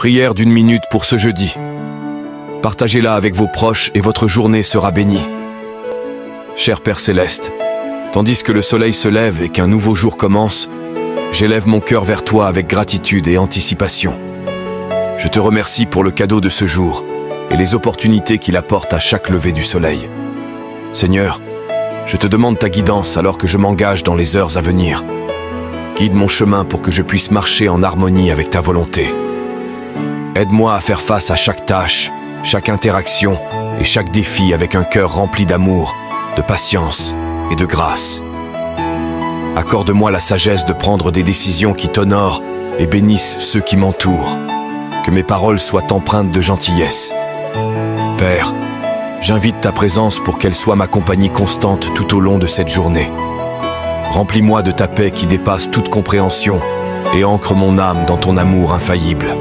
Prière d'1 minute pour ce jeudi. Partagez-la avec vos proches et votre journée sera bénie. Cher Père Céleste, tandis que le soleil se lève et qu'un nouveau jour commence, j'élève mon cœur vers toi avec gratitude et anticipation. Je te remercie pour le cadeau de ce jour et les opportunités qu'il apporte à chaque lever du soleil. Seigneur, je te demande ta guidance alors que je m'engage dans les heures à venir. Guide mon chemin pour que je puisse marcher en harmonie avec ta volonté. Aide-moi à faire face à chaque tâche, chaque interaction et chaque défi avec un cœur rempli d'amour, de patience et de grâce. Accorde-moi la sagesse de prendre des décisions qui t'honorent et bénissent ceux qui m'entourent. Que mes paroles soient empreintes de gentillesse. Père, j'invite ta présence pour qu'elle soit ma compagnie constante tout au long de cette journée. Remplis-moi de ta paix qui dépasse toute compréhension et ancre mon âme dans ton amour infaillible.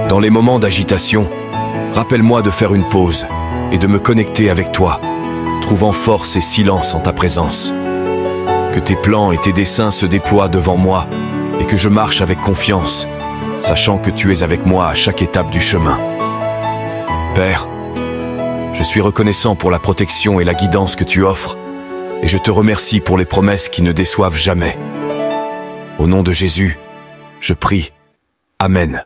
Dans les moments d'agitation, rappelle-moi de faire une pause et de me connecter avec toi, trouvant force et silence en ta présence. Que tes plans et tes desseins se déploient devant moi et que je marche avec confiance, sachant que tu es avec moi à chaque étape du chemin. Père, je suis reconnaissant pour la protection et la guidance que tu offres, et je te remercie pour les promesses qui ne déçoivent jamais. Au nom de Jésus, je prie. Amen.